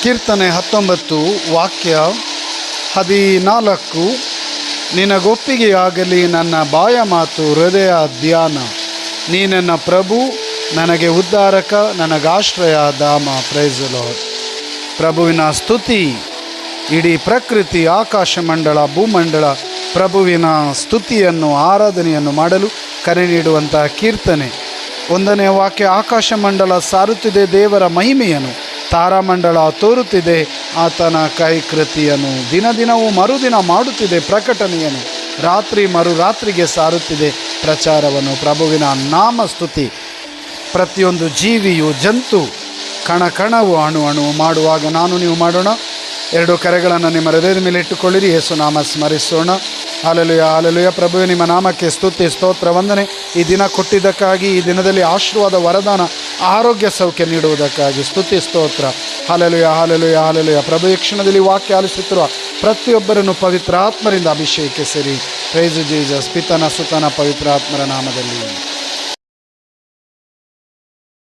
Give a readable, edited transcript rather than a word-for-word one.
ಕೀರ್ತನೆ 19 ವಾಕ್ಯ 14. ನಿನಗೊಪ್ಪಿಗೆಯಾಗಲಿ ನನ್ನ ಬಾಯ ಮಾತು ಹೃದಯ ಧ್ಯಾನ. ನೀ ನನ್ನ ಪ್ರಭು, ನನಗೆ ಉದ್ಧಾರಕ, ನನಗಾಶ್ರಯ ಧಾಮ. Praise the Lord. ಪ್ರಭುವಿನ ಸ್ತುತಿ. ಇಡೀ ಪ್ರಕೃತಿ, ಆಕಾಶ ಮಂಡಲ, ಭೂಮಂಡಲ ಪ್ರಭುವಿನ ಸ್ತುತಿಯನ್ನು, ಆರಾಧನೆಯನ್ನು ಮಾಡಲು ಕರೆ ನೀಡುವಂತಹ ಕೀರ್ತನೆ. 1ನೇ ವಾಕ್ಯ, ಆಕಾಶ ಮಂಡಲ ಸಾರುತ್ತಿದೆ ದೇವರ ಮಹಿಮೆಯನ್ನು, ತಾರಾಮಂಡಲ ತೋರುತ್ತಿದೆ ಆತನ ಕೈಕೃತಿಯನ್ನು. ದಿನ ದಿನವೂ ಮರುದಿನ ಮಾಡುತ್ತಿದೆ ಪ್ರಕಟಣೆಯನ್ನು, ರಾತ್ರಿ ಮರುರಾತ್ರಿಗೆ ಸಾರುತ್ತಿದೆ ಪ್ರಚಾರವನ್ನು. ಪ್ರಭುವಿನ ನಾಮ ಸ್ತುತಿ. ಪ್ರತಿಯೊಂದು ಜೀವಿಯು, ಜಂತು, ಕಣ ಕಣವು, ಅಣು ಅಣುವು ಮಾಡುವಾಗ ನಾನು ನೀವು ಮಾಡೋಣ. 2 ಕರೆಗಳನ್ನು ನಿಮ್ಮ ಹೃದಯದ ಮೇಲೆ ಇಟ್ಟುಕೊಳ್ಳಿರಿ. ಯೇಸು ನಾಮ ಸ್ಮರಿಸೋಣ. Hallelujah, hallelujah. ಪ್ರಭುವೆ, ನಿಮ್ಮ ನಾಮಕ್ಕೆ ಸ್ತುತಿ, ಸ್ತೋತ್ರ, ವಂದನೆ. ಈ ದಿನ ಕೊಟ್ಟಿದ್ದಕ್ಕಾಗಿ, ಈ ದಿನದಲ್ಲಿ ಆಶೀರ್ವಾದ, ವರದಾನ, ಆರೋಗ್ಯ, ಸೌಖ್ಯ ನೀಡುವುದಕ್ಕಾಗಿ ಸ್ತುತಿ, ಸ್ತೋತ್ರ. Hallelujah, hallelujah, hallelujah. ಪ್ರಭು, ಈ ಕ್ಷಣದಲ್ಲಿ ವಾಕ್ಯ ಆಲಿಸುತ್ತಿರುವ ಪ್ರತಿಯೊಬ್ಬರನ್ನು ಪವಿತ್ರ ಆತ್ಮರಿಂದ ಅಭಿಷೇಕಿಸಿರಿ. Price Jesus. ಪಿತನ ಸುತನ ಪವಿತ್ರ ಆತ್ಮರ ನಾಮದಲ್ಲಿ.